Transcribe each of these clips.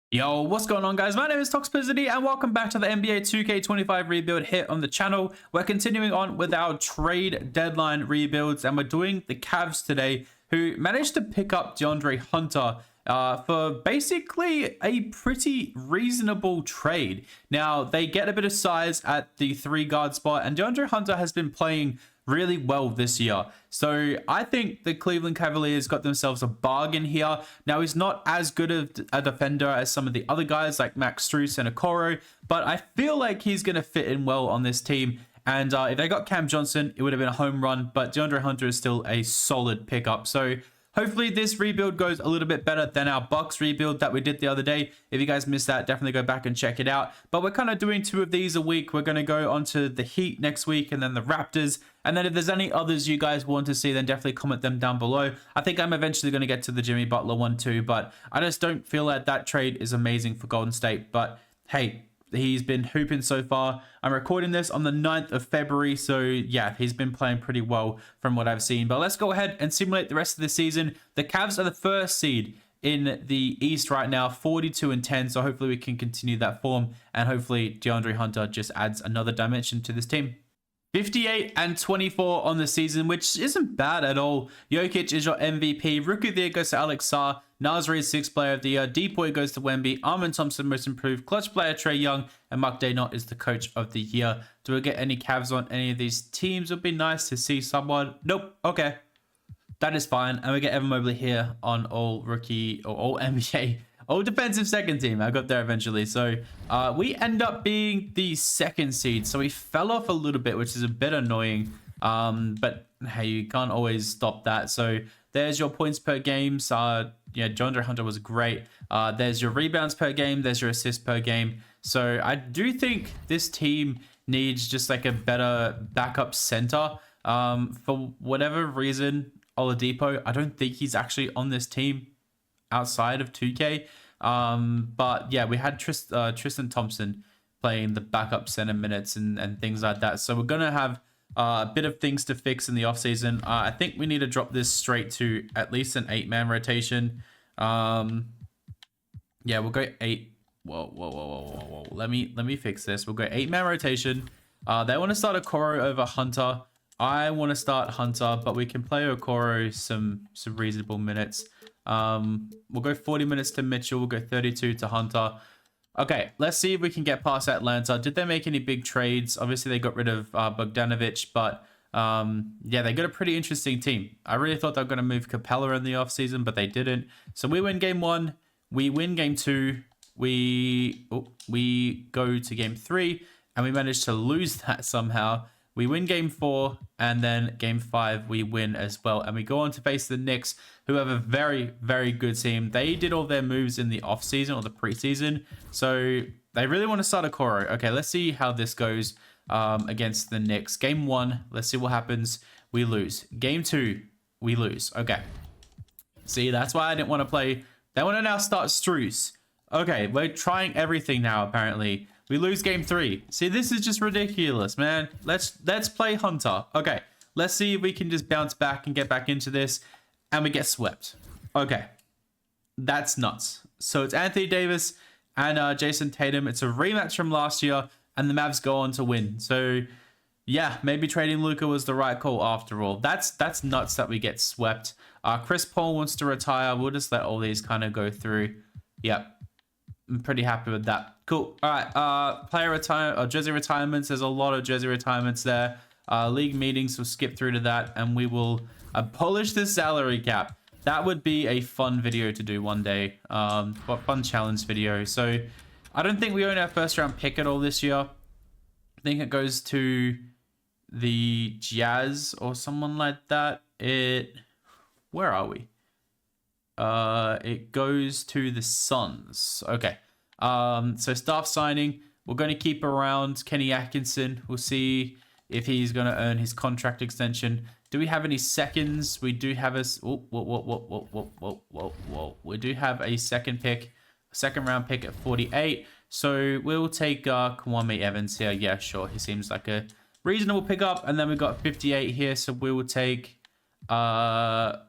Yo, what's going on, guys? My name is Toxpicity and welcome back to the NBA 2K25 rebuild hit on the channel. We're continuing on with our trade deadline rebuilds and we're doing the Cavs today, who managed to pick up DeAndre Hunter for basically a pretty reasonable trade. Now, they get a bit of size at the 3-guard spot and DeAndre Hunter has been playing really well this year. So I think the Cleveland Cavaliers got themselves a bargain here. Now, he's not as good of a defender as some of the other guys like Max Strus and Okoro, but I feel like he's going to fit in well on this team. And if they got Cam Johnson, it would have been a home run, but DeAndre Hunter is still a solid pickup. So hopefully this rebuild goes a little bit better than our Bucks rebuild that we did the other day. If you guys missed that, definitely go back and check it out. But we're kind of doing 2 of these a week. We're going to go on to the Heat next week and then the Raptors. And then if there's any others you guys want to see, then definitely comment them down below. I think I'm eventually going to get to the Jimmy Butler one too, but I just don't feel like that trade is amazing for Golden State. But hey, he's been hooping so far. I'm recording this on the 9th of February. So yeah, he's been playing pretty well from what I've seen. But let's go ahead and simulate the rest of the season. The Cavs are the first seed in the East right now, 42-10. So hopefully we can continue that form. And hopefully DeAndre Hunter just adds another dimension to this team. 58-24 on the season, which isn't bad at all. Jokic is your MVP. Rookie of the year goes to Alex Sarr. Nasri is 6th player of the year. Depoy goes to Wemby. Armin Thompson most improved. Clutch player Trae Young. And Mark Daynott is the coach of the year. Do we get any Cavs on any of these teams? It would be nice to see someone. Nope. Okay. That is fine. And we get Evan Mobley here on all rookie or all NBA. All defensive second team. I got there eventually. So we end up being the 2nd seed. So we fell off a little bit, which is a bit annoying. But hey, you can't always stop that. So there's your points per game. Yeah, DeAndre Hunter was great. There's your rebounds per game. There's your assists per game. So I do think this team needs just like a better backup center. For whatever reason, Oladipo, I don't think he's actually on this team outside of 2K. But yeah, we had Tristan Thompson playing the backup center minutes and things like that. So we're going to have a bit of things to fix in the offseason. I think we need to drop this straight to at least an 8-man rotation. Yeah, we'll go 8. Whoa. Let me fix this. We'll go 8-man rotation. They want to start Okoro over Hunter. I want to start Hunter, but we can play Okoro some reasonable minutes. We'll go 40 minutes to Mitchell. We'll go 32 to Hunter. Okay, let's see if we can get past Atlanta. Did they make any big trades? Obviously, they got rid of Bogdanovich, but yeah, they got a pretty interesting team. I really thought they were going to move Capella in the offseason, but they didn't. So we win game 1. We win game 2. We go to game 3, and we managed to lose that somehow. We win game 4, and then game 5, we win as well. And we go on to face the Knicks, who have a very, very good team. They did all their moves in the offseason or the preseason. So they really want to start Okoro. Okay, let's see how this goes against the Knicks. Game 1, let's see what happens. We lose. Game 2, we lose. Okay. See, that's why I didn't want to play. They want to now start Strus. Okay, we're trying everything now, apparently. We lose game 3. See, this is just ridiculous, man. Let's play Hunter. Okay, let's see if we can just bounce back and get back into this. And we get swept. Okay, that's nuts. So it's Anthony Davis and Jason Tatum. It's a rematch from last year, and the Mavs go on to win. So yeah, maybe trading Luka was the right call after all. That's nuts that we get swept. Chris Paul wants to retire. We'll just let all these kind of go through. Yep. I'm pretty happy with that. Cool. All right. Jersey retirements. There's a lot of jersey retirements there. League meetings. We'll skip through to that, and we will polish the salary cap. That would be a fun video to do one day. Fun challenge video. So I don't think we own our 1st round pick at all this year. I think it goes to the Jazz or someone like that. Where are we? It goes to the Suns. Okay. So staff signing. We're going to keep around Kenny Atkinson. We'll see if he's going to earn his contract extension. Do we have any seconds? We do have a... We do have a second round pick at 48. So we'll take Kwame Evans here. Yeah, sure. He seems like a reasonable pickup. And then we've got 58 here. So we will take Isaiah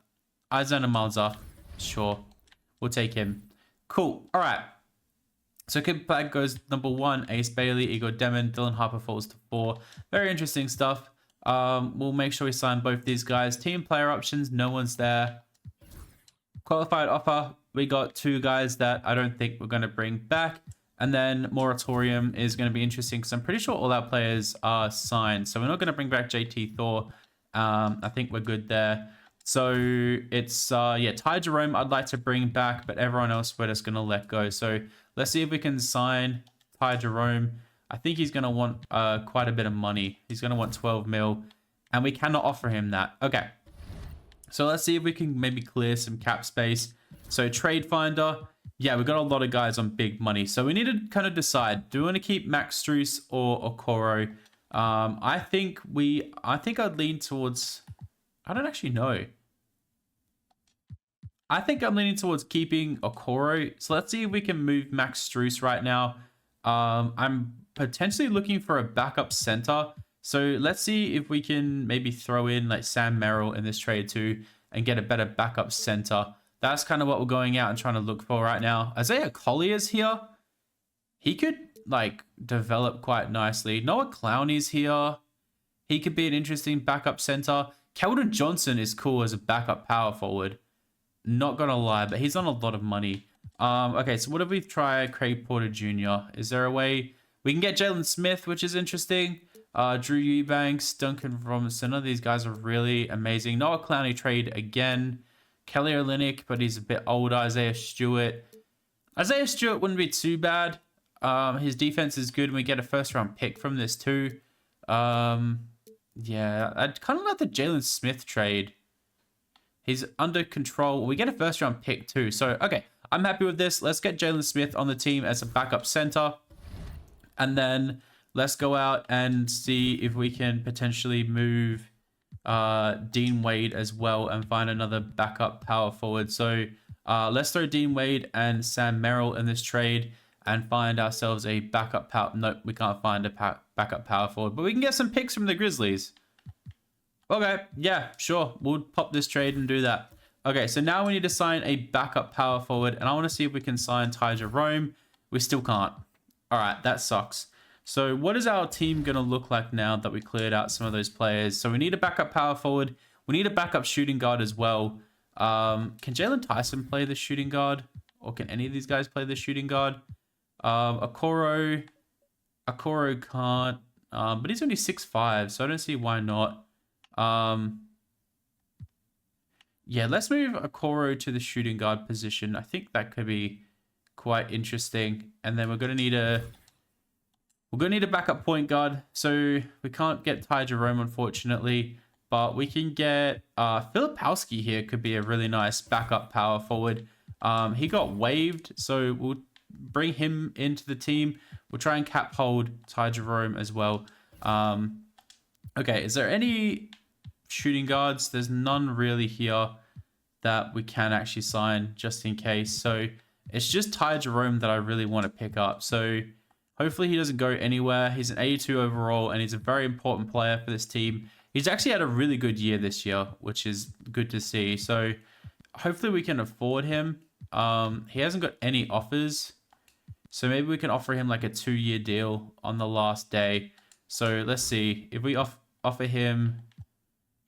Malza. Sure. We'll take him. Cool. All right. So Kid Bag goes number 1, Ace Bailey, Igor Demon, Dylan Harper falls to 4. Very interesting stuff. We'll make sure we sign both these guys. Team player options, no one's there. Qualified offer, we got 2 guys that I don't think we're going to bring back. And then Moratorium is going to be interesting because I'm pretty sure all our players are signed. So we're not going to bring back JT Thor. I think we're good there. So it's, yeah, Ty Jerome I'd like to bring back, but everyone else we're just going to let go. So let's see if we can sign Ty Jerome. I think he's going to want quite a bit of money. He's going to want 12 mil, and we cannot offer him that. Okay. So let's see if we can maybe clear some cap space. So Trade Finder. Yeah, we've got a lot of guys on big money. So we need to kind of decide, do we want to keep Max Strus or Okoro? I think I'd lean towards, I don't actually know. I think I'm leaning towards keeping Okoro. So let's see if we can move Max Strus right now. I'm potentially looking for a backup center. So let's see if we can maybe throw in like Sam Merrill in this trade too and get a better backup center. That's kind of what we're going out and trying to look for right now. Isaiah Collier's here. He could like develop quite nicely. Noah Clowney's here. He could be an interesting backup center. Keldon Johnson is cool as a backup power forward. Not gonna lie, but he's on a lot of money. Okay, so what if we try Craig Porter Jr.? Is there a way we can get Jalen Smith, which is interesting? Drew Eubanks, Duncan Robinson. None of these guys are really amazing. Noah Clowney trade again. Kelly Olynyk, but he's a bit older. Isaiah Stewart. Isaiah Stewart wouldn't be too bad. His defense is good, and we get a first-round pick from this too. Yeah, I'd kind of like the Jalen Smith trade. He's under control. We get a first-round pick too. So, okay, I'm happy with this. Let's get Jalen Smith on the team as a backup center. And then let's go out and see if we can potentially move Dean Wade as well and find another backup power forward. So let's throw Dean Wade and Sam Merrill in this trade and find ourselves a backup power. Nope, we can't find a backup power forward, but we can get some picks from the Grizzlies. Okay, yeah, sure. We'll pop this trade and do that. Okay, so now we need to sign a backup power forward, and I want to see if we can sign Ty Jerome. We still can't. All right, that sucks. So what is our team going to look like now that we cleared out some of those players? So we need a backup power forward. We need a backup shooting guard as well. Can Jalen Tyson play the shooting guard? Or can any of these guys play the shooting guard? Okoro can't. But he's only 6'5", so I don't see why not. Yeah, let's move Okoro to the shooting guard position. I think that could be quite interesting. And then we're going to need a backup point guard. So we can't get Ty Jerome, unfortunately, but we can get Filipowski here. Could be a really nice backup power forward. He got waived, so we'll bring him into the team. We'll try and cap hold Ty Jerome as well. Okay, is there any shooting guards? There's none really here that we can actually sign just in case. So it's just Ty Jerome that I really want to pick up. So hopefully he doesn't go anywhere. He's an 82 overall, and he's a very important player for this team. He's actually had a really good year this year, which is good to see. So hopefully we can afford him. He hasn't got any offers. So maybe we can offer him like a 2-year deal on the last day. So let's see. If we offer him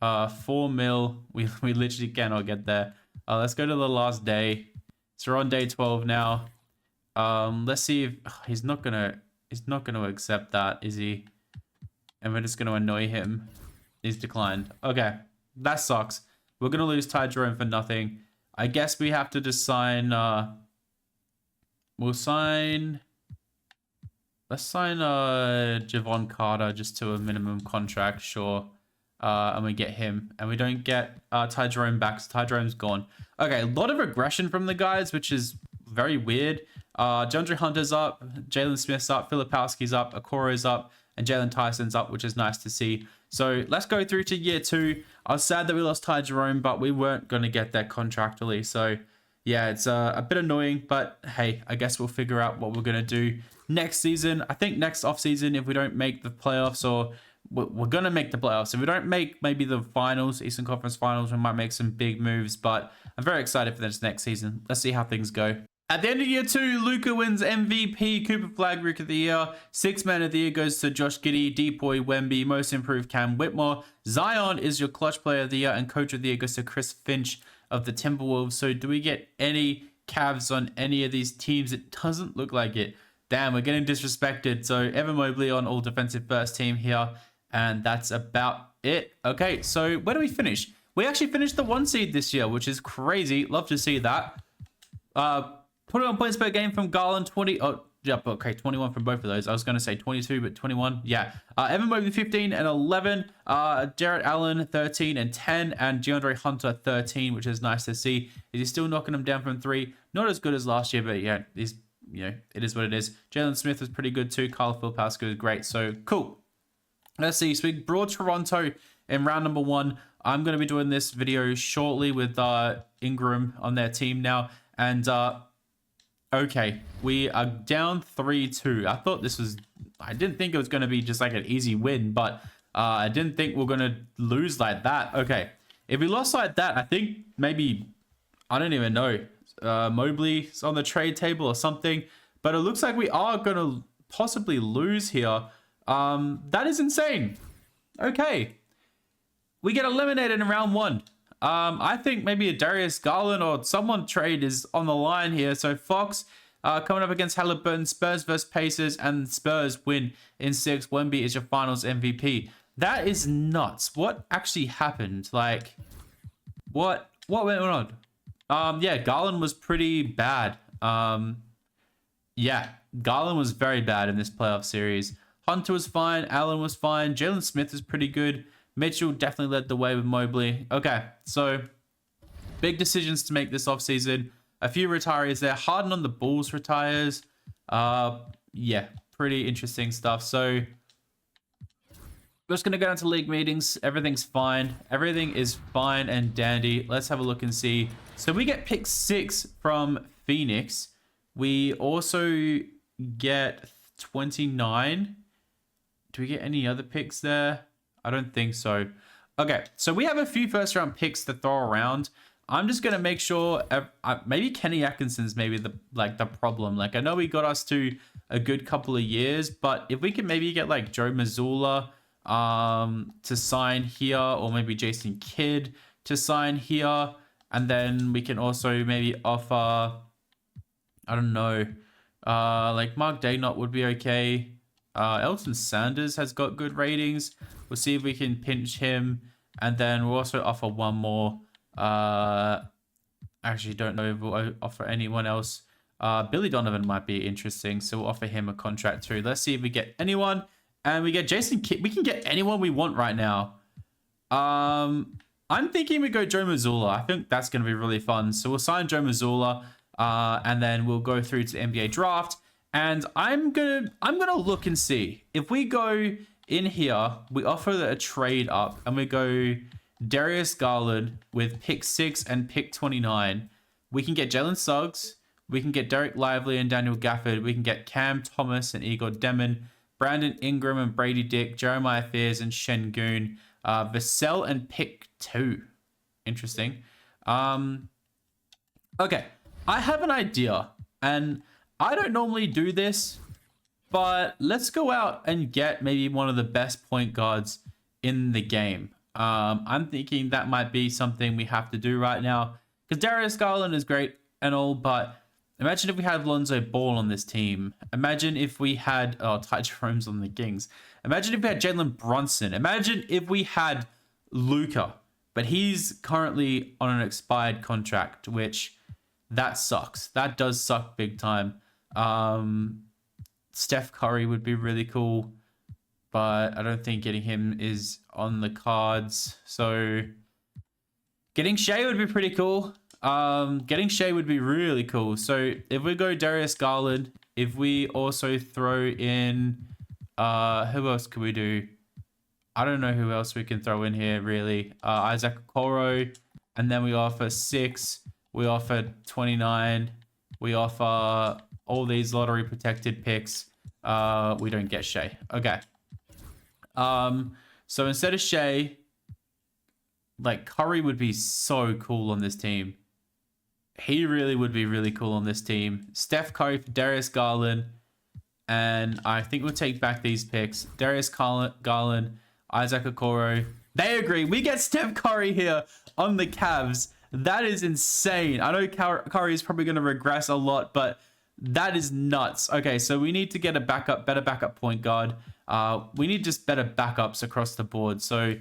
4 mil, we literally cannot get there. Let's go to the last day. So we're on day 12 now. Let's see if he's not gonna accept that, is he? And we're just gonna annoy him. He's declined. Okay, that sucks. We're gonna lose Ty Jerome for nothing. I guess we have to just sign. Let's sign Javon Carter just to a minimum contract, sure. And we get him, and we don't get Ty Jerome back. So Ty Jerome's gone. Okay, a lot of aggression from the guys, which is very weird. DeAndre Hunter's up, Jalen Smith's up, Filipowski's up, Okoro's up, and Jalen Tyson's up, which is nice to see. So let's go through to year 2. I was sad that we lost Ty Jerome, but we weren't going to get that contractually. So yeah, it's a bit annoying, but hey, I guess we'll figure out what we're going to do next season. I think next offseason, if we don't make the playoffs, or we're going to make the playoffs. If we don't make maybe the finals, Eastern Conference Finals, we might make some big moves, but I'm very excited for this next season. Let's see how things go. At the end of year 2, Luka wins MVP, Cooper Flag Rookie of the Year. Sixth Man of the Year goes to Josh Giddey, Depoy Wemby, Most Improved Cam Whitmore. Zion is your Clutch Player of the Year, and Coach of the Year goes to Chris Finch of the Timberwolves. So do we get any Cavs on any of these teams? It doesn't look like it. Damn, we're getting disrespected. So Evan Mobley on all defensive first team here, and that's about it. Okay, so where do we finish? We actually finished the 1 seed this year, which is crazy. Love to see that. 21 points per game from Garland, 20. Oh, yep, okay, 21 from both of those. I was going to say 22, but 21. Yeah. Evan Mobley, 15 and 11. Jarrett Allen, 13 and 10. And DeAndre Hunter, 13, which is nice to see. Is he still knocking them down from 3? Not as good as last year, but yeah, he's, it is what it is. Jalen Smith was pretty good too. Kyle Filipowski was great. So, cool. Let's see. So, we brought Toronto in round number 1. I'm going to be doing this video shortly with Ingram on their team now. And, okay, we are down 3-2. I didn't think it was going to be just like an easy win, but I didn't think we're going to lose like that. Okay, if we lost like that, I think maybe, I don't even know, Mobley's on the trade table or something, but it looks like we are going to possibly lose here. That is insane. Okay, we get eliminated in round 1. I think maybe a Darius Garland or someone trade is on the line here. So Fox coming up against Halliburton, Spurs versus Pacers, and Spurs win in 6. Wemby is your finals MVP. That is nuts. What actually happened? Like, what went on? Yeah, Garland was pretty bad. Yeah, Garland was very bad in this playoff series. Hunter was fine. Allen was fine. Jalen Smith is pretty good. Mitchell definitely led the way with Mobley. Okay, so big decisions to make this offseason. A few retirees there. Harden on the Bulls retires. Yeah, pretty interesting stuff. So we're just going to go down to league meetings. Everything's fine. Everything is fine and dandy. Let's have a look and see. So we get pick 6 from Phoenix. We also get 29. Do we get any other picks there? I don't think so. Okay, so we have a few first round picks to throw around. I'm just gonna make sure maybe Kenny Atkinson's maybe the problem. Like, I know he got us to a good couple of years, but if we can maybe get like Joe Mazzulla to sign here, or maybe Jason Kidd to sign here, and then we can also maybe offer, I don't know, like Mark Daynott would be okay. Elton Sanders has got good ratings. We'll see if we can pinch him. And then we'll also offer one more. Actually, don't know if we'll offer anyone else. Billy Donovan might be interesting. So we'll offer him a contract too. Let's see if we get anyone. And we get Jason Kidd. We can get anyone we want right now. I'm thinking we go Joe Mazzulla. I think that's going to be really fun. So we'll sign Joe Mazzulla. And then we'll go through to the NBA draft. And I'm gonna look and see if we go in here. We offer a trade up, and we go Darius Garland with pick 6 and pick 29. We can get Jalen Suggs. We can get Derek Lively and Daniel Gafford. We can get Cam Thomas and Igor Demon, Brandon Ingram and Brady Dick, Jeremiah Fears and Şengün, Vassell and pick 2. Interesting. Okay, I have an idea, and I don't normally do this, but let's go out and get maybe one of the best point guards in the game. I'm thinking that might be something we have to do right now, because Darius Garland is great and all, but imagine if we had Lonzo Ball on this team. Imagine if we had Ty Jerome's on the Kings. Imagine if we had Jalen Brunson. Imagine if we had Luka, but he's currently on an expired contract, which that sucks. That does suck big time. Steph Curry would be really cool, but I don't think getting him is on the cards. So getting Shea would be pretty cool. Getting Shea would be really cool. So if we go Darius Garland, if we also throw in, who else could we do? I don't know who else we can throw in here really. Isaac Okoro, and then we offer 6. We offer 29. We offer all these lottery protected picks. We don't get Shea. Okay. So instead of Shea, like Curry would be so cool on this team. He really would be really cool on this team. Steph Curry for Darius Garland. And I think we'll take back these picks. Darius Garland, Isaac Okoro. They agree. We get Steph Curry here on the Cavs. That is insane. I know Curry is probably going to regress a lot, but that is nuts. Okay, so we need to get a better backup point guard. We need just better backups across the board. So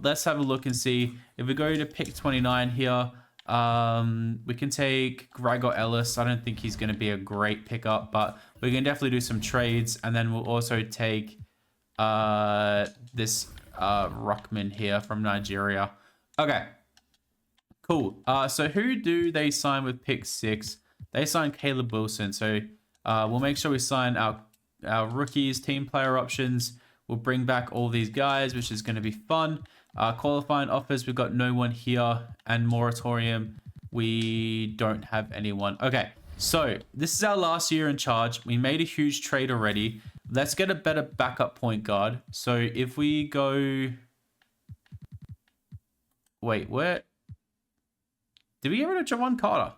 let's have a look and see. If we go to pick 29 here, we can take Gregor Ellis. I don't think he's going to be a great pickup, but we can definitely do some trades. And then we'll also take this Ruckman here from Nigeria. Okay, cool. So who do they sign with pick 6? They sign Caleb Wilson. So we'll make sure we sign our rookies, team player options. We'll bring back all these guys, which is going to be fun. Qualifying offers, we've got no one here. And moratorium, we don't have anyone. Okay, so this is our last year in charge. We made a huge trade already. Let's get a better backup point guard. So if we go... Wait, where... Did we get rid of Javon Carter?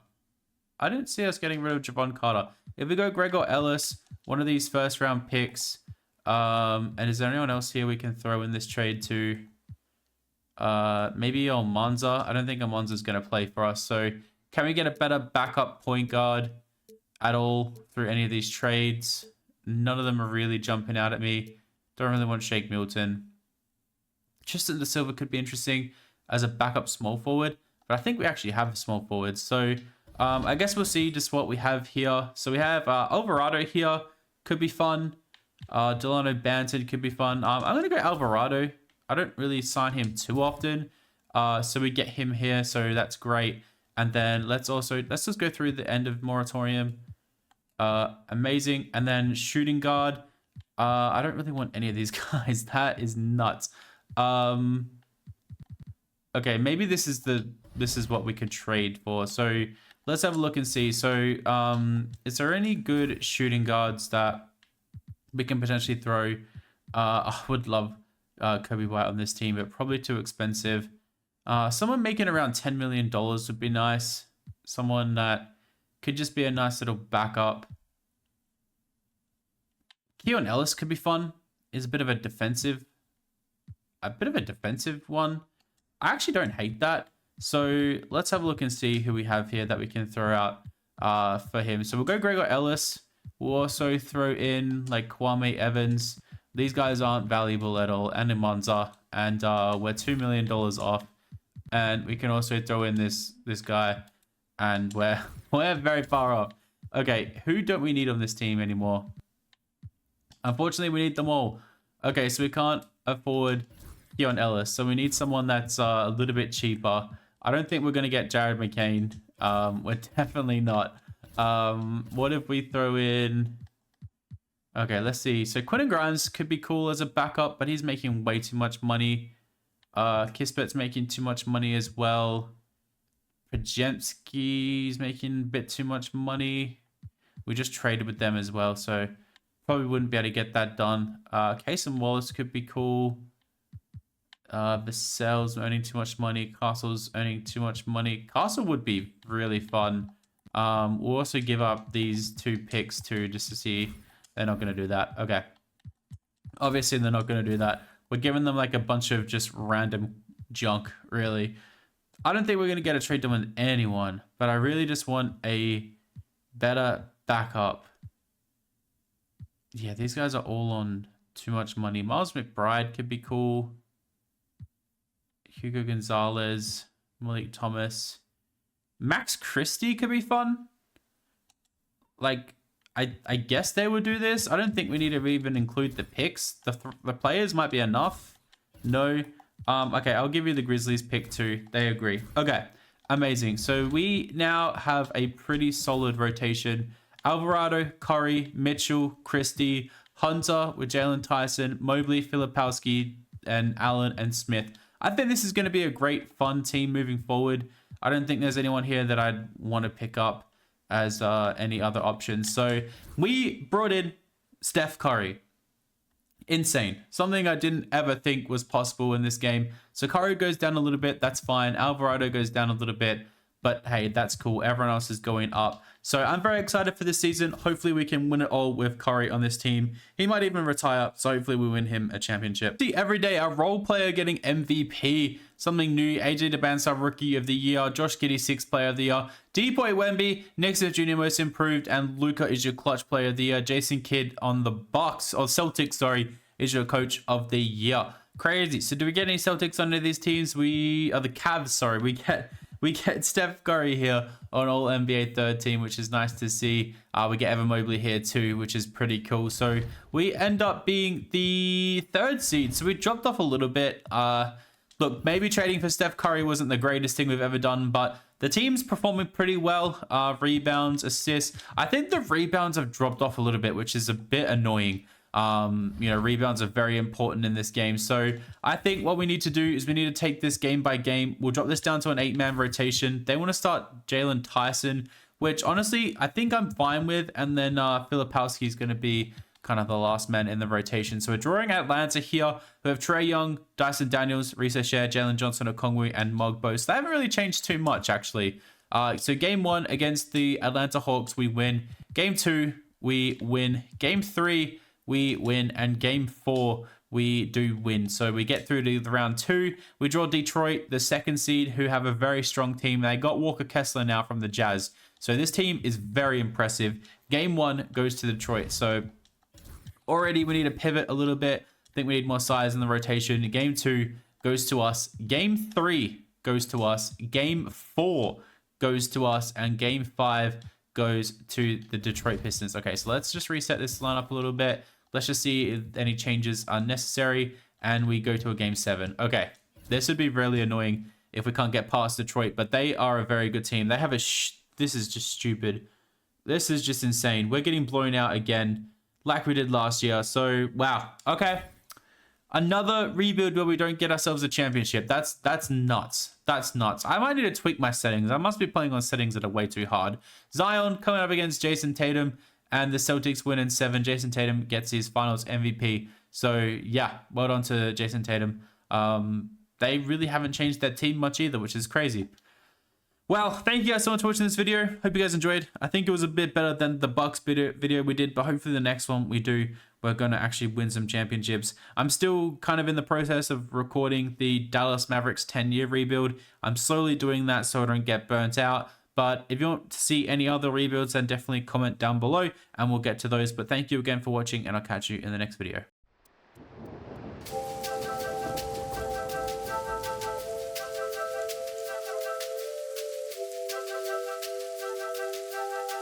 I didn't see us getting rid of Javon Carter. If we go Gregor Ellis, one of these first round picks. And is there anyone else here we can throw in this trade to? Maybe Almanza. I don't think Almanza's going to play for us. So can we get a better backup point guard at all through any of these trades? None of them are really jumping out at me. Don't really want Shake Milton. Tristan Da Silva could be interesting as a backup small forward. But I think we actually have a small forward. So I guess we'll see just what we have here. So we have Alvarado here. Could be fun. Delano Banton could be fun. I'm going to go Alvarado. I don't really sign him too often. So we get him here. So that's great. And then let's just go through the end of moratorium. Amazing. And then shooting guard. I don't really want any of these guys. That is nuts. Okay, maybe this is what we could trade for. So let's have a look and see. So is there any good shooting guards that we can potentially throw? I would love Kobe White on this team, but probably too expensive. Someone making around $10 million would be nice. Someone that could just be a nice little backup. Keon Ellis could be fun. Is a bit of a defensive one. I actually don't hate that. So let's have a look and see who we have here that we can throw out for him. So we'll go Gregor Ellis. We'll also throw in like Kwame Evans. These guys aren't valuable at all. And Imanza. And we're $2 million off. And we can also throw in this guy. And we're very far off. Okay, who don't we need on this team anymore? Unfortunately, we need them all. Okay, so we can't afford Keon Ellis. So we need someone that's a little bit cheaper. I don't think we're going to get Jared McCain. We're definitely not. What if we throw in... Okay, let's see. So Quentin Grimes could be cool as a backup, but he's making way too much money. Kispet's making too much money as well. Pajemski's making a bit too much money. We just traded with them as well, so probably wouldn't be able to get that done. Casey Wallace could be cool. Vassell's earning too much money. Castle's earning too much money. Castle would be really fun. We'll also give up these 2 picks too, just to see. They're not going to do that. Okay. Obviously, they're not going to do that. We're giving them like a bunch of just random junk, really. I don't think we're going to get a trade done with anyone, but I really just want a better backup. Yeah, these guys are all on too much money. Miles McBride could be cool. Hugo Gonzalez, Malik Thomas. Max Christie could be fun. Like, I guess they would do this. I don't think we need to even include the picks. The players might be enough. No. Okay, I'll give you the Grizzlies pick too. They agree. Okay, amazing. So we now have a pretty solid rotation. Alvarado, Curry, Mitchell, Christie, Hunter with Jalen Tyson, Mobley, Filipowski, and Allen and Smith. I think this is going to be a great, fun team moving forward. I don't think there's anyone here that I'd want to pick up as any other options. So we brought in Steph Curry. Insane. Something I didn't ever think was possible in this game. So Curry goes down a little bit. That's fine. Alvarado goes down a little bit. But hey, that's cool. Everyone else is going up. So I'm very excited for this season. Hopefully we can win it all with Curry on this team. He might even retire, so hopefully we win him a championship. See, every day, a role player getting MVP. Something new. AJ Demansar, Rookie of the Year. Josh Giddey, 6th Player of the Year. D-Boy Wemby, Nick Smith Jr. Most Improved. And Luka is your Clutch Player of the Year. Jason Kidd on the Bucks, or Celtics, sorry, is your Coach of the Year. Crazy. So do we get any Celtics under these teams? We are the Cavs, sorry. We get Steph Curry here on All NBA third team, which is nice to see. We get Evan Mobley here too, which is pretty cool. So we end up being the 3rd seed. So we dropped off a little bit. Look, maybe trading for Steph Curry wasn't the greatest thing we've ever done, but the team's performing pretty well. Rebounds, assists. I think the rebounds have dropped off a little bit, which is a bit annoying. Rebounds are very important in this game. So I think what we need to do is we need to take this game by game. We'll drop this down to an 8-man rotation. They want to start Jalen Tyson, which honestly, I think I'm fine with. And then Filipowski is going to be kind of the last man in the rotation. So we're drawing Atlanta here. We have Trae Young, Dyson Daniels, Risa Share, Jalen Johnson, Okongwu, and Mogbo. So they haven't really changed too much, actually. So game 1 against the Atlanta Hawks, we win. Game 2, we win. Game 3, we win, and game 4 we do win. So we get through to the round 2. We draw Detroit, the 2nd seed, who have a very strong team. They got Walker Kessler now from the Jazz. So this team is very impressive. Game 1 goes to Detroit. So already we need to pivot a little bit. I think we need more size in the rotation. Game 2 goes to us. Game 3 goes to us. Game 4 goes to us. And game 5 goes to the Detroit Pistons. Okay, so let's just reset this lineup a little bit. Let's just see if any changes are necessary. And we go to a game 7. Okay, this would be really annoying if we can't get past Detroit. But they are a very good team. They have a... This is just stupid. This is just insane. We're getting blown out again like we did last year. So, wow. Okay. Another rebuild where we don't get ourselves a championship. That's nuts. That's nuts. I might need to tweak my settings. I must be playing on settings that are way too hard. Zion coming up against Jason Tatum. And the Celtics win in 7. Jason Tatum gets his finals MVP. So, yeah, well done to Jason Tatum. They really haven't changed their team much either, which is crazy. Well, thank you guys so much for watching this video. Hope you guys enjoyed. I think it was a bit better than the Bucks video we did, but hopefully the next one we do, we're going to actually win some championships. I'm still kind of in the process of recording the Dallas Mavericks 10-year rebuild. I'm slowly doing that so I don't get burnt out. But if you want to see any other rebuilds, then definitely comment down below and we'll get to those. But thank you again for watching, and I'll catch you in the next video.